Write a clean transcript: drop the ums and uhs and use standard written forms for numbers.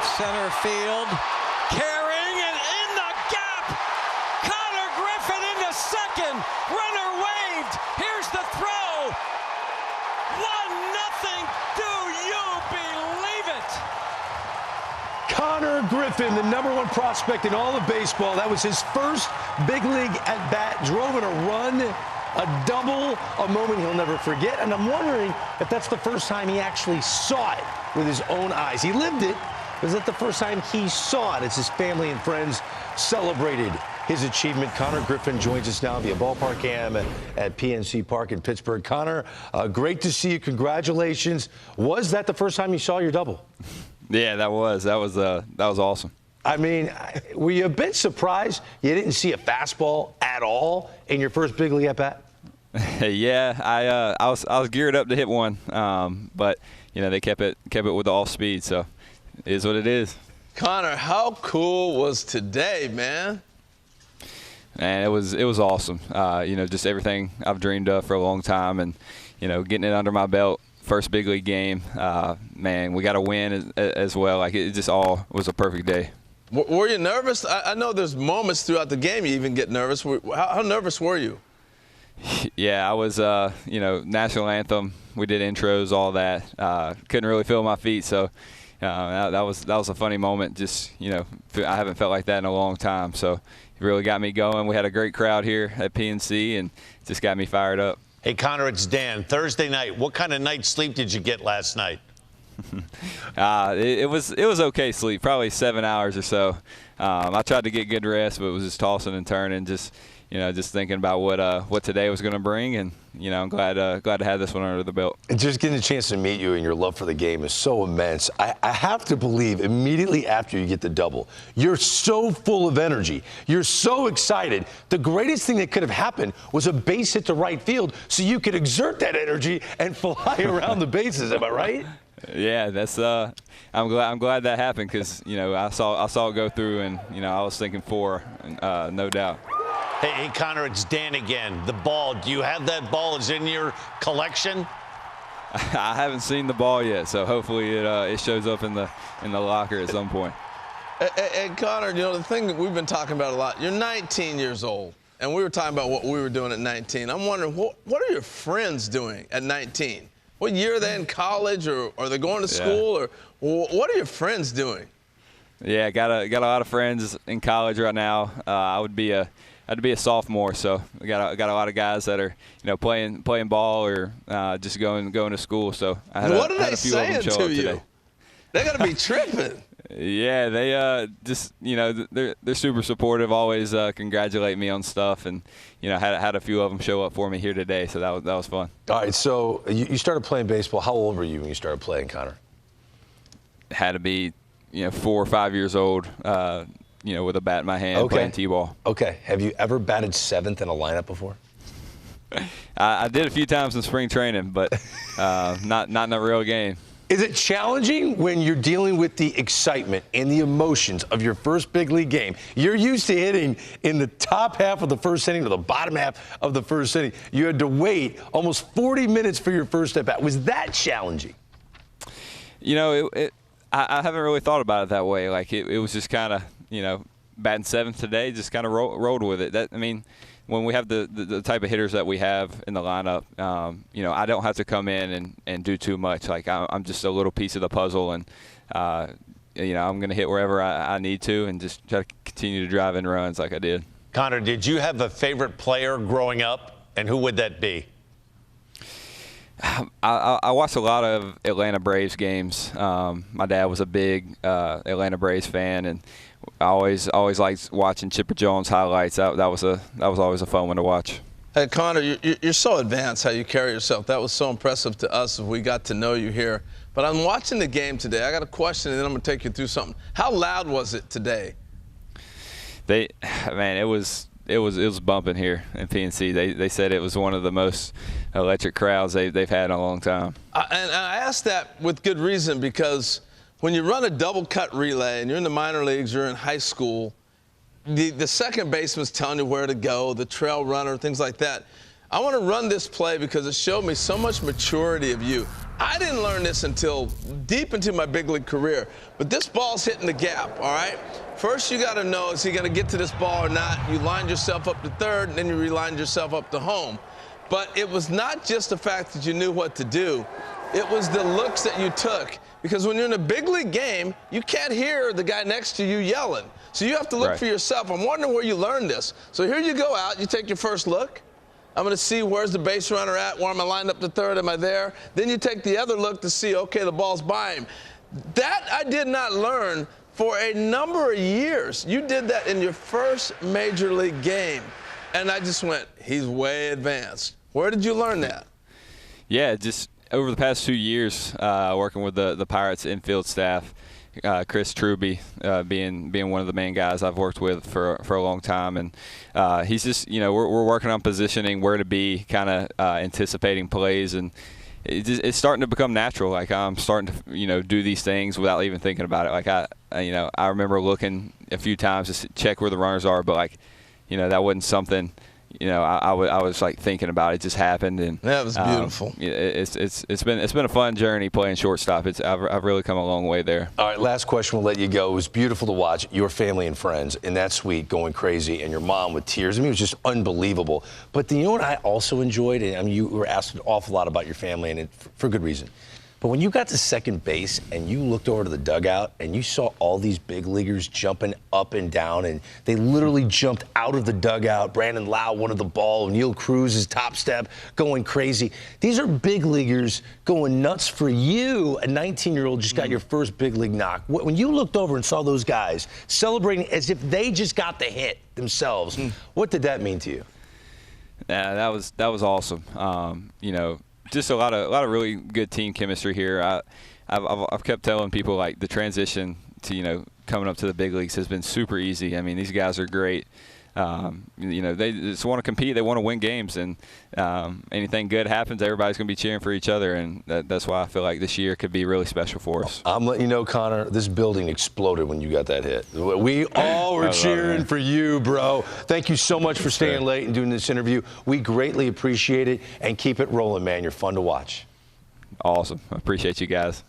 Center field, carrying and in the gap. Konnor Griffin into second. Runner waved. Here's the throw. 1-0. Do you believe it? Konnor Griffin, the #1 prospect in all of baseball. That was his first big league at bat. Drove in a run, a double, a moment he'll never forget. And I'm wondering if that's the first time he actually saw it with his own eyes. He lived it. Was that the first time he saw it as his family and friends celebrated his achievement? Konnor Griffin joins us now via Ballpark Cam at PNC Park in Pittsburgh. Konnor, great to see you. Congratulations. Was that the first time you saw your double? Yeah, that was awesome. I mean, were you a bit surprised you didn't see a fastball at all in your first big league at bat? Yeah, I was geared up to hit one, but you know they kept it with all speed, so it is what it is. Konnor, how cool was today, man? And it was awesome. You know, just everything I've dreamed of for a long time, and you know, getting it under my belt. First big league game, man, we got a win as well. Like, it just all was a perfect day. Were you nervous? I know there's moments throughout the game you even get nervous. How nervous were you? Yeah, I was, you know, national anthem. We did intros, all that. Couldn't really feel my feet, so that was a funny moment. Just, you know, I haven't felt like that in a long time, so it really got me going. We had a great crowd here at PNC, and it just got me fired up. Hey, Konnor, it's Dan. Thursday night, what kind of night's sleep did you get last night? It was okay sleep, probably 7 hours or so. I tried to get good rest, but it was just tossing and turning, just thinking about what today was going to bring, and you know, I'm glad to have this one under the belt. And just getting a chance to meet you and your love for the game is so immense. I have to believe immediately after you get the double, you're so full of energy. You're so excited. The greatest thing that could have happened was a base hit to right field, so you could exert that energy and fly around the bases. Am I right? Yeah, that's. I'm glad that happened, because you know I saw it go through, and you know I was thinking 4, no doubt. Hey, Konnor, it's Dan again. The ball, do you have that ball? Is in your collection? I haven't seen the ball yet, so hopefully it shows up in the locker at some point. And Konnor, you know, the thing that we've been talking about a lot, you're 19 years old, and we were talking about what we were doing at 19. I'm wondering, what are your friends doing at 19? What year are they in college, or are they going to school, or what are your friends doing? Yeah, got a lot of friends in college right now. I'd be a sophomore, so we got a lot of guys that are, you know, playing ball or just going to school. So I had what a, are had they a few of them saying show to up you? today. They got to be tripping. Yeah, they just, you know, they're super supportive. Always congratulate me on stuff, and you know, had a few of them show up for me here today. So that was fun. All right, so you started playing baseball. How old were you when you started playing, Konnor? Had to be, you know, 4 or 5 years old. You know, with a bat in my hand, playing t-ball. Okay. Have you ever batted 7th in a lineup before? I did a few times in spring training, but not in a real game. Is it challenging when you're dealing with the excitement and the emotions of your first big league game? You're used to hitting in the top half of the first inning or the bottom half of the first inning. You had to wait almost 40 minutes for your first at bat. Was that challenging? You know, I haven't really thought about it that way. Like, it was just kind of, you know, batting 7th today, just kind of rolled with it. I mean, when we have the type of hitters that we have in the lineup, you know, I don't have to come in and do too much. Like, I'm just a little piece of the puzzle, and, you know, I'm going to hit wherever I need to and just try to continue to drive in runs like I did. Konnor, did you have a favorite player growing up, and who would that be? I watched a lot of Atlanta Braves games. My dad was a big Atlanta Braves fan, and I always liked watching Chipper Jones highlights. That was always a fun one to watch. Hey, Konnor, you're so advanced how you carry yourself. That was so impressive to us as we got to know you here. But I'm watching the game today. I got a question, and then I'm going to take you through something. How loud was it today? Man, it was bumping here in PNC. They said it was one of the most electric crowds they've had in a long time. And I asked that with good reason, because when you run a double cut relay and you're in the minor leagues, you're in high school, the second baseman's telling you where to go, the trail runner, things like that. I want to run this play because it showed me so much maturity of you. I didn't learn this until deep into my big league career. But this ball's hitting the gap, all right? First, you got to know, is he going to get to this ball or not? You lined yourself up to third, and then you relined yourself up to home. But it was not just the fact that you knew what to do. It was the looks that you took. Because when you're in a big league game, you can't hear the guy next to you yelling. So you have to look for yourself. I'm wondering where you learned this. So here you go out. You take your first look. I'm going to see where's the base runner at. Where am I lined up to third? Am I there? Then you take the other look to see, okay, the ball's by him. That I did not learn for a number of years. You did that in your first major league game. And I just went, he's way advanced. Where did you learn that? Yeah, just over the past 2 years, working with the Pirates infield staff, Chris Truby being one of the main guys I've worked with for a long time, and he's just, we're working on positioning, where to be, kind of anticipating plays, and it's starting to become natural. Like, I'm starting to do these things without even thinking about it. Like, I remember looking a few times to check where the runners are, but that wasn't something I was like thinking about. It just happened, and that was beautiful. It's been a fun journey playing shortstop. I've really come a long way there. All right, last question. We'll let you go. It was beautiful to watch your family and friends in that suite going crazy, and your mom with tears. I mean, it was just unbelievable. But you know what I also enjoyed? And I mean, you were asked an awful lot about your family, and for good reason. But when you got to second base and you looked over to the dugout and you saw all these big leaguers jumping up and down, and they literally jumped out of the dugout. Brandon Lau wanted the ball. Neil Cruz's top step going crazy. These are big leaguers going nuts for you. A 19-year-old just got your first big league knock. When you looked over and saw those guys celebrating as if they just got the hit themselves, what did that mean to you? Yeah, that was awesome. Just a lot of really good team chemistry here. I've kept telling people, like, the transition to coming up to the big leagues has been super easy. I mean, these guys are great. They just want to compete. They want to win games, and anything good happens, everybody's going to be cheering for each other, and that's why I feel like this year could be really special for us. I'm letting you know, Konnor, this building exploded when you got that hit. We all were cheering for you, bro. Thank you so much for staying late and doing this interview. We greatly appreciate it, and keep it rolling, man. You're fun to watch. Awesome. I appreciate you guys.